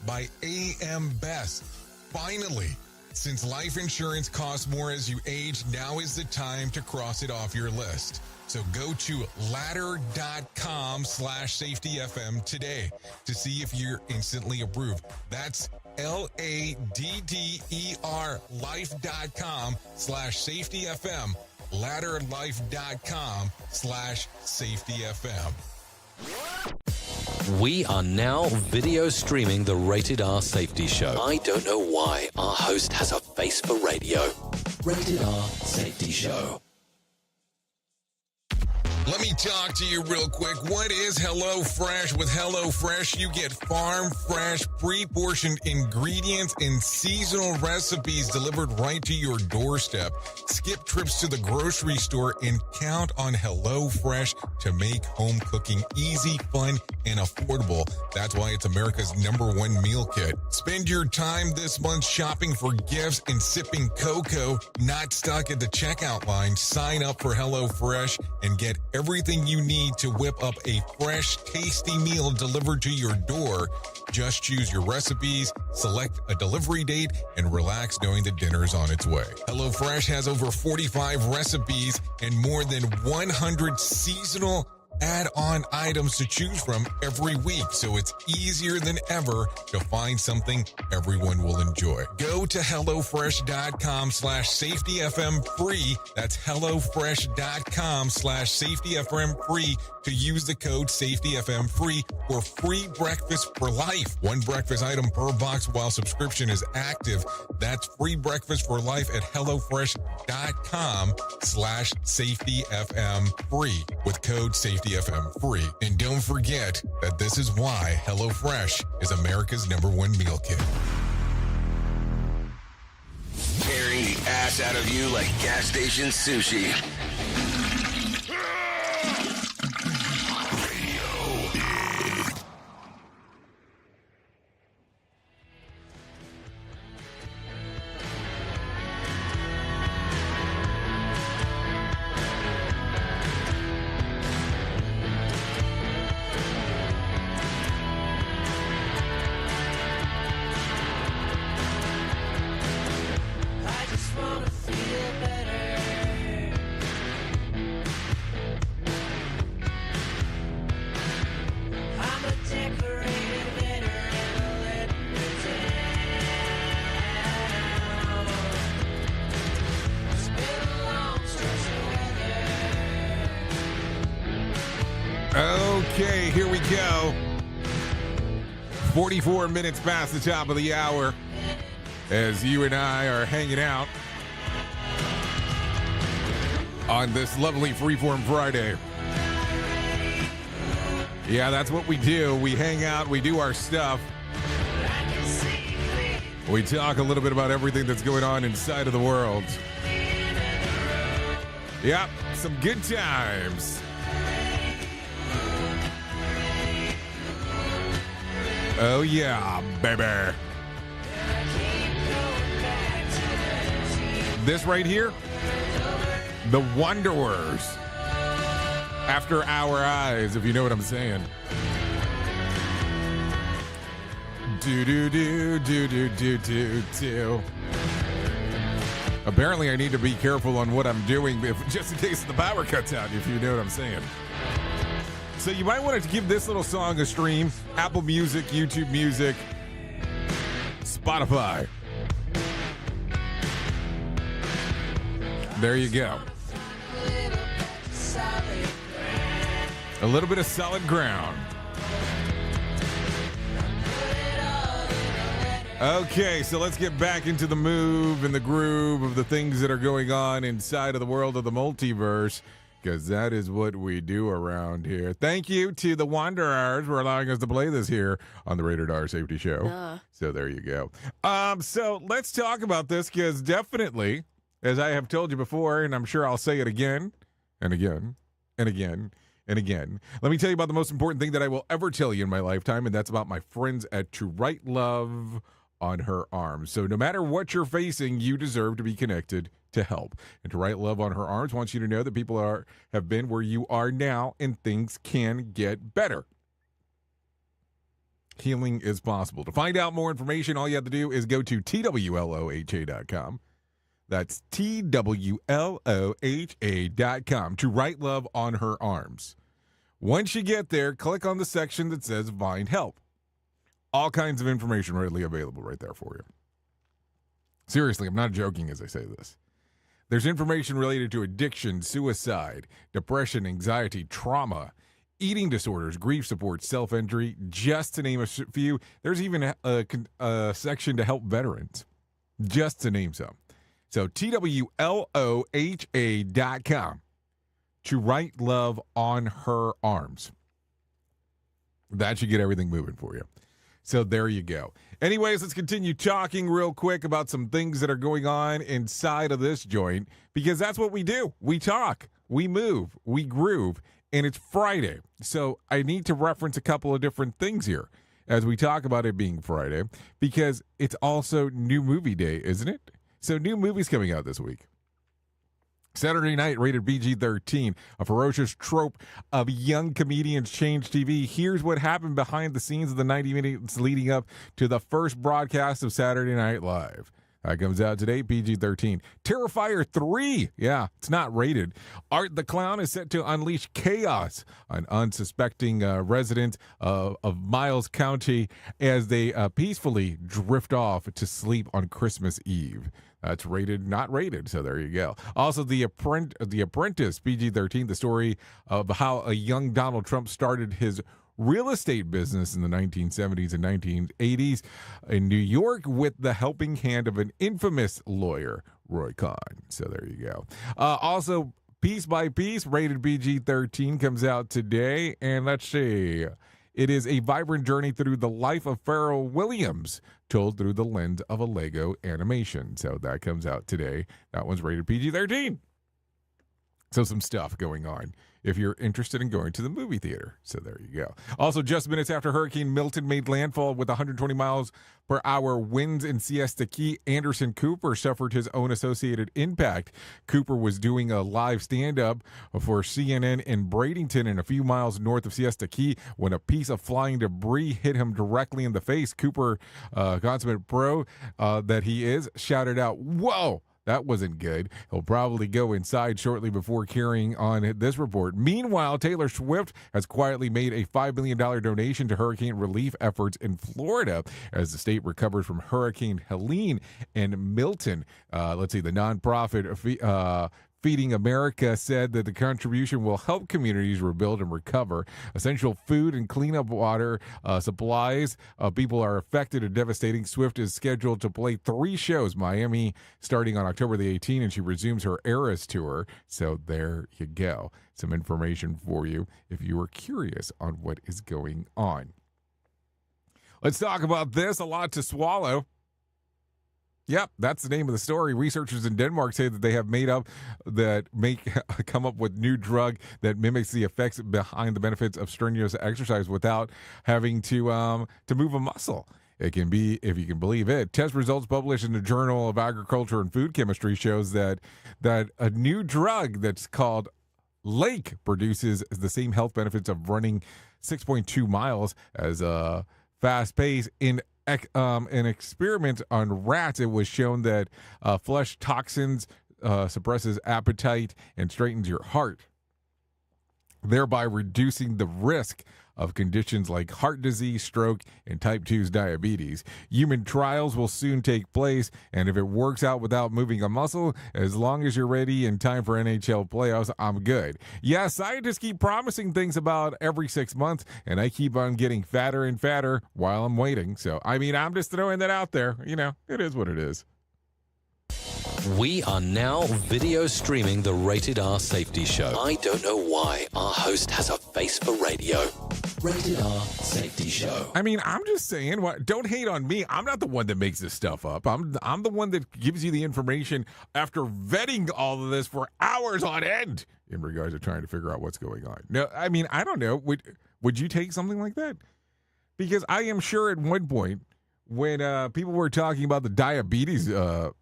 by AM Best. Finally, since life insurance costs more as you age, now is the time to cross it off your list. So go to ladder.com/safetyfm today to see if you're instantly approved. That's LADDER life.com/safetyfm. Ladderlife.com/safetyfm. We are now video streaming the Rated R Safety Show. I don't know why our host has a face for radio. Rated R Safety Show. Let me talk to you real quick. What is HelloFresh? With HelloFresh, you get farm fresh, pre-portioned ingredients and seasonal recipes delivered right to your doorstep. Skip trips to the grocery store and count on HelloFresh to make home cooking easy, fun, and affordable. That's why it's America's #1 meal kit. Spend your time this month shopping for gifts and sipping cocoa, not stuck at the checkout line. Sign up for HelloFresh and get everything you need to whip up a fresh, tasty meal delivered to your door. Just choose your recipes, select a delivery date, and relax knowing that dinner is on its way. HelloFresh has over 45 recipes and more than 100 seasonal add-on items to choose from every week, so it's easier than ever to find something everyone will enjoy. Go to HelloFresh.com/safetyfm free. That's HelloFresh.com/safetyfm free to use the code SafetyFM free for free breakfast for life. One breakfast item per box while subscription is active. That's free breakfast for life at HelloFresh.com/safetyfm free with code SafetyFM free. And don't forget that this is why HelloFresh is America's #1 meal kit. Tearing the ass out of you like gas station sushi. Okay, here we go. 44 minutes past the top of the hour as you and I are hanging out on this lovely Freeform Friday. Yeah, that's what we do. We hang out, we do our stuff. We talk a little bit about everything that's going on inside of the world. Yep, some good times. Oh yeah, baby. This right here, The Wanderers. After Our Eyes, if you know what I'm saying. Do. Apparently, I need to be careful on what I'm doing, just in case the power cuts out, if you know what I'm saying. So you might want to give this little song a stream. Apple Music, YouTube Music, Spotify. There you go. A little bit of solid ground. Okay, so let's get back into the move and the groove of the things that are going on inside of the world of the multiverse, because that is what we do around here. Thank you to the Wanderers for allowing us to play this here on the Rated R Safety Show. So there you go. So let's talk about this, because definitely, as I have told you before, and I'm sure I'll say it again and again and again and again, let me tell you about the most important thing that I will ever tell you in my lifetime, and that's about my friends at To Right Love on Her Arms. So no matter what you're facing, you deserve to be connected to help. And To Right Love on Her Arms wants you to know that people have been where you are now, and things can get better. Healing is possible. To find out more information, all you have to do is go to TWLOHA.com. That's TWLOHA.com. To Right Love on Her Arms. Once you get there, click on the section that says Find Help. All kinds of information readily available right there for you. Seriously, I'm not joking as I say this. There's information related to addiction, suicide, depression, anxiety, trauma, eating disorders, grief support, self-injury, just to name a few. There's even a section to help veterans, just to name some. So TWLOHA.com. To Right Love on Her Arms. That should get everything moving for you. So there you go. Anyways, let's continue talking real quick about some things that are going on inside of this joint, because that's what we do. We talk, we move, we groove, and it's Friday. So I need to reference a couple of different things here as we talk about it being Friday, because it's also New Movie Day, isn't it? So new movies coming out this week. Saturday Night, rated PG-13, a ferocious trope of young comedians change TV. Here's what happened behind the scenes of the 90 minutes leading up to the first broadcast of Saturday Night Live. That comes out today, PG-13. Terrifier 3, yeah, it's not rated. Art the Clown is set to unleash chaos on unsuspecting residents of Miles County as they peacefully drift off to sleep on Christmas Eve. That's rated, not rated, so there you go. Also, The Apprentice, PG-13, the story of how a young Donald Trump started his real estate business in the 1970s and 1980s in New York with the helping hand of an infamous lawyer, Roy Cohn. So there you go. Also, Piece by Piece, rated PG-13, comes out today. And let's see. It is a vibrant journey through the life of Pharrell Williams, told through the lens of a Lego animation. So that comes out today. That one's rated PG-13. So some stuff going on if you're interested in going to the movie theater. So there you go. Also, just minutes after Hurricane Milton made landfall with 120 miles per hour winds in Siesta Key, Anderson Cooper suffered his own associated impact. Cooper was doing a live stand-up for CNN in Bradenton and a few miles north of Siesta Key when a piece of flying debris hit him directly in the face. Cooper, consummate pro that he is, shouted out, "Whoa! That wasn't good." He'll probably go inside shortly before carrying on this report. Meanwhile, Taylor Swift has quietly made a $5 million donation to hurricane relief efforts in Florida as the state recovers from Hurricane Helene and Milton. Let's see, the nonprofit Feeding America said that the contribution will help communities rebuild and recover essential food and cleanup water supplies. People are affected and devastating. Swift is scheduled to play 3 shows, Miami, starting on October the 18th, and she resumes her Eras tour. So there you go. Some information for you if you are curious on what is going on. Let's talk about this. A lot to swallow. Yep, that's the name of the story. Researchers in Denmark say that they have come up with new drug that mimics the effects behind the benefits of strenuous exercise without having to move a muscle. It can be, if you can believe it. Test results published in the Journal of Agriculture and Food Chemistry shows that a new drug that's called Lake produces the same health benefits of running 6.2 miles as a fast pace. In an experiment on rats, it was shown that flesh toxins suppresses appetite and straightens your heart, thereby reducing the risk of conditions like heart disease, stroke, and type 2's diabetes. Human trials will soon take place, and if it works out without moving a muscle, as long as you're ready in time for NHL playoffs, I'm good. Yeah, scientists keep promising things about every 6 months, and I keep on getting fatter and fatter while I'm waiting. So, I mean, I'm just throwing that out there. You know, it is what it is. We are now video streaming the Rated R Safety Show. I don't know why our host has a face for radio. Rated R Safety Show. I mean, I'm just saying, don't hate on me. I'm not the one that makes this stuff up. I'm the one that gives you the information after vetting all of this for hours on end in regards to trying to figure out what's going on. No, I mean, I don't know. Would you take something like that? Because I am sure at one point, when people were talking about the diabetes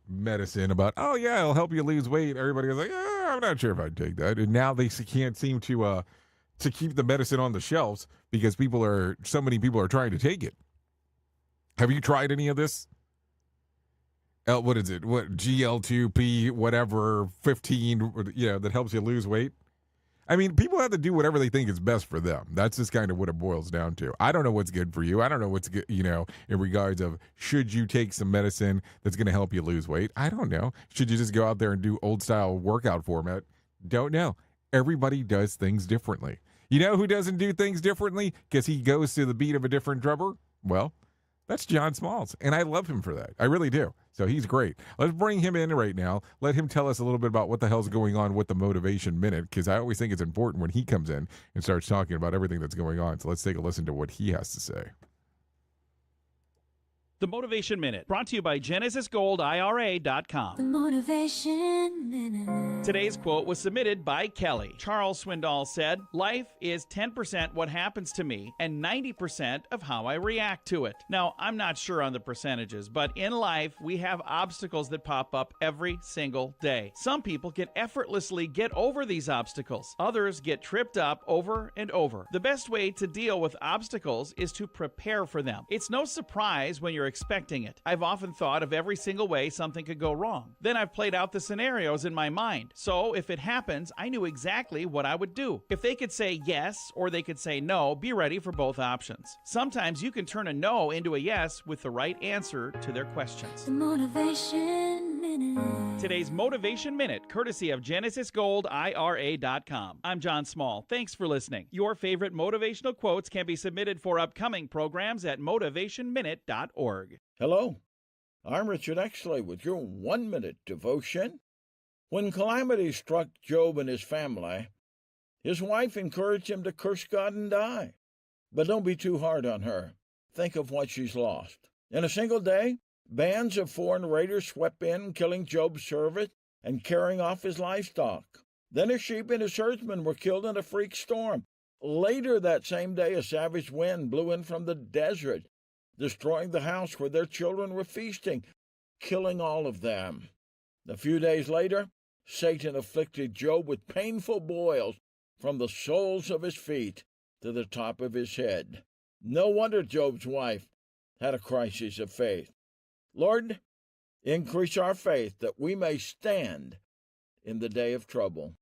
medicine, about, oh, yeah, it'll help you lose weight, everybody was like, I'm not sure if I'd take that. And now they can't seem to keep the medicine on the shelves because so many people are trying to take it. Have you tried any of this? What is it? What, GL2P, whatever, 15, that helps you lose weight? I mean, people have to do whatever they think is best for them. That's just kind of what it boils down to. I don't know what's good for you. I don't know what's good, in regards of should you take some medicine that's going to help you lose weight? I don't know. Should you just go out there and do old style workout format? Don't know. Everybody does things differently. You know who doesn't do things differently because he goes to the beat of a different drummer? Well, that's John Smalls, and I love him for that. I really do. So he's great. Let's bring him in right now. Let him tell us a little bit about what the hell's going on with the Motivation Minute, because I always think it's important when he comes in and starts talking about everything that's going on. So let's take a listen to what he has to say. The Motivation Minute, brought to you by GenesisGoldIRA.com. The Motivation Minute. Today's quote was submitted by Kelly. Charles Swindoll said, "Life is 10% what happens to me and 90% of how I react to it." Now, I'm not sure on the percentages, but in life, we have obstacles that pop up every single day. Some people can effortlessly get over these obstacles. Others get tripped up over and over. The best way to deal with obstacles is to prepare for them. It's no surprise when you're expecting it. I've often thought of every single way something could go wrong. Then I've played out the scenarios in my mind. So if it happens, I knew exactly what I would do. If they could say yes or they could say no, be ready for both options. Sometimes you can turn a no into a yes with the right answer to their questions. The Motivation Minute. Today's Motivation Minute, courtesy of GenesisGoldIRA.com. I'm John Small. Thanks for listening. Your favorite motivational quotes can be submitted for upcoming programs at motivationminute.org. Hello, I'm Richard Exley with your 1-minute devotion. When calamity struck Job and his family, his wife encouraged him to curse God and die. But don't be too hard on her. Think of what she's lost. In a single day, bands of foreign raiders swept in, killing Job's servant and carrying off his livestock. Then his sheep and his herdsmen were killed in a freak storm. Later that same day, a savage wind blew in from the desert, destroying the house where their children were feasting, killing all of them. A few days later, Satan afflicted Job with painful boils from the soles of his feet to the top of his head. No wonder Job's wife had a crisis of faith. Lord, increase our faith that we may stand in the day of trouble.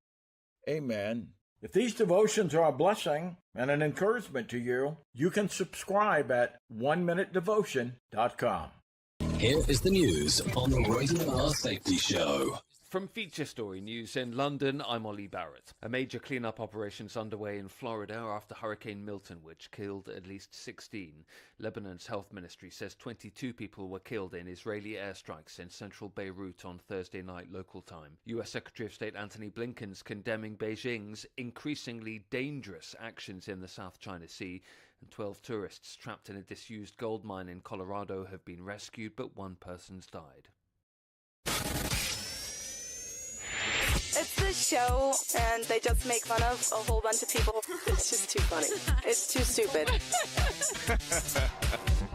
Amen. If these devotions are a blessing and an encouragement to you, you can subscribe at oneminutedevotion.com. Here is the news on the Rated R Safety Show. From Feature Story News in London, I'm Ollie Barrett. A major cleanup operation is underway in Florida after Hurricane Milton, which killed at least 16. Lebanon's health ministry says 22 people were killed in Israeli airstrikes in central Beirut on Thursday night local time. US Secretary of State Antony Blinken's condemning Beijing's increasingly dangerous actions in the South China Sea, and 12 tourists trapped in a disused gold mine in Colorado have been rescued, but one person's died. It's this show, and they just make fun of a whole bunch of people. It's just too funny. It's too stupid.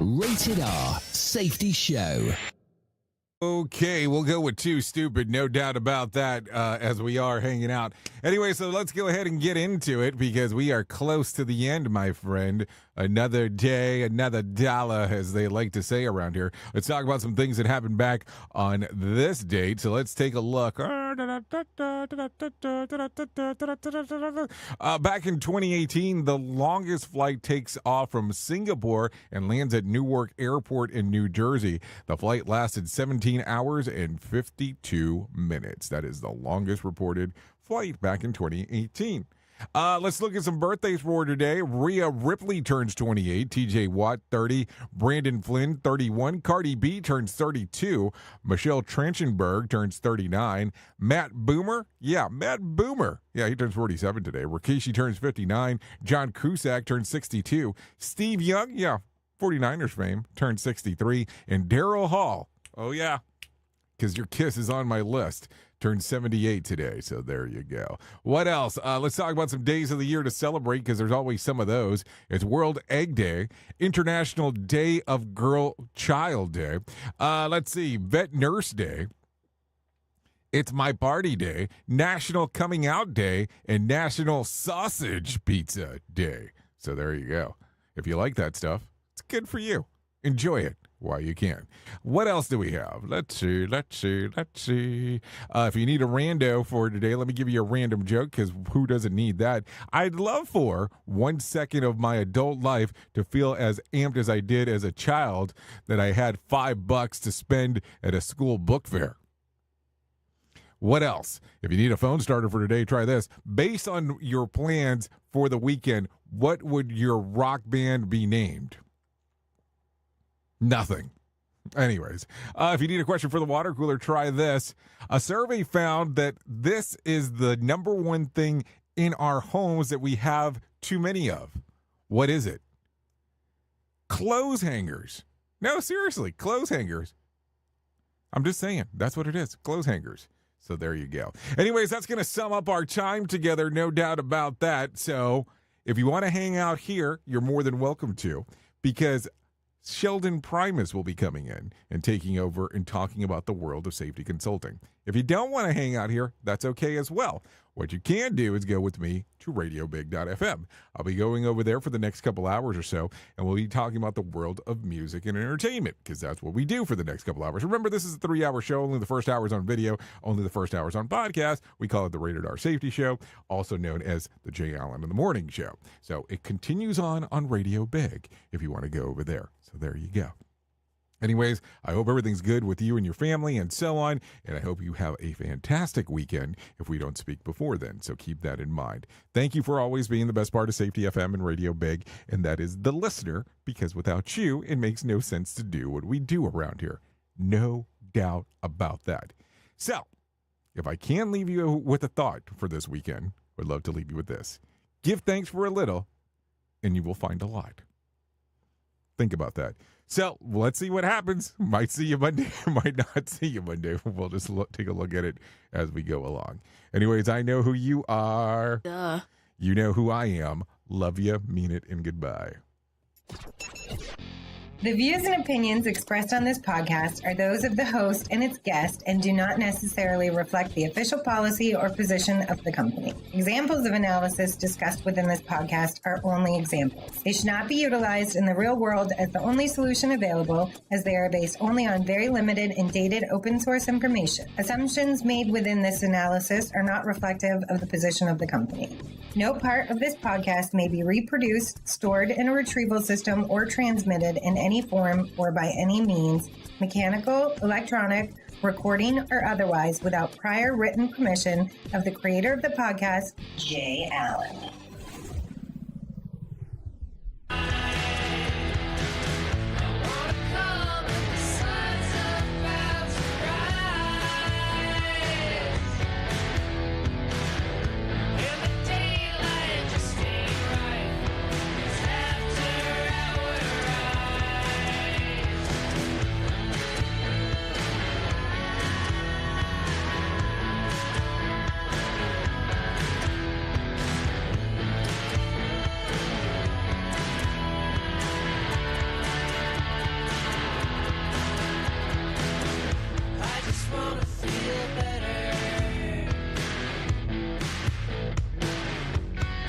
Rated R Safety Show. Okay, we'll go with too stupid, no doubt about that, as we are hanging out. Anyway, so let's go ahead and get into it because we are close to the end, my friend. Another day, another dollar, as they like to say around here. Let's talk about some things that happened back on this date. So let's take a look. Back in 2018, the longest flight takes off from Singapore and lands at Newark Airport in New Jersey. The flight lasted 17 hours and 52 minutes. That is the longest reported flight back in 2018. Let's look at some birthdays for today. Rhea Ripley turns 28, TJ Watt 30, Brandon Flynn 31, Cardi B turns 32, Michelle Trachtenberg turns 39, Matt Boomer, he turns 47 today. Rikishi turns 59, John Cusack turns 62, Steve Young, 49ers fame, turns 63, and Daryl Hall, because your kiss is on my list, turned 78 today, so there you go. What else? Let's talk about some days of the year to celebrate, because there's always some of those. It's World Egg Day, International Day of Girl Child Day. Let's see, Vet Nurse Day. It's My Party Day, National Coming Out Day, and National Sausage Pizza Day. So there you go. If you like that stuff, it's good for you. Enjoy it while you can. What else do we have? Let's see. If you need a rando for today, let me give you a random joke, because who doesn't need that? I'd love for 1 second of my adult life to feel as amped as I did as a child that I had $5 to spend at a school book fair. What else? If you need a phone starter for today, try this. Based on your plans for the weekend, what would your rock band be named? Nothing. Anyways, if you need a question for the water cooler, try this. A survey found that this is the number one thing in our homes that we have too many of. What is it? Clothes hangers. No, seriously, clothes hangers. I'm just saying, that's what it is, clothes hangers. So there you go. Anyways, that's going to sum up our time together, no doubt about that. So if you want to hang out here, you're more than welcome to, because Sheldon Primus will be coming in and taking over and talking about the world of safety consulting. If you don't want to hang out here, that's okay as well. What you can do is go with me to radiobig.fm. I'll be going over there for the next couple hours or so, and we'll be talking about the world of music and entertainment, because that's what we do for the next couple hours. Remember, this is a 3-hour show. Only the first hour is on video, only the first hour is on podcast. We call it the Rated R Safety Show, also known as the Jay Allen in the Morning Show. So it continues on Radio Big if you want to go over there. So there you go. Anyways, I hope everything's good with you and your family and so on, and I hope you have a fantastic weekend if we don't speak before then, so keep that in mind. Thank you for always being the best part of Safety FM and Radio Big, and that is the listener, because without you, it makes no sense to do what we do around here. No doubt about that. So, if I can leave you with a thought for this weekend, I'd love to leave you with this. Give thanks for a little, and you will find a lot. Think about that. So let's see what happens. Might see you Monday, might not see you Monday. We'll just take a look at it as we go along. Anyways, I know who you are. Duh. You know who I am. Love you, mean it, and goodbye. The views and opinions expressed on this podcast are those of the host and its guest and do not necessarily reflect the official policy or position of the company. Examples of analysis discussed within this podcast are only examples. They should not be utilized in the real world as the only solution available, as they are based only on very limited and dated open source information. Assumptions made within this analysis are not reflective of the position of the company. No part of this podcast may be reproduced, stored in a retrieval system, or transmitted in any any form or by any means, mechanical, electronic, recording, or otherwise, without prior written permission of the creator of the podcast, Jay Allen.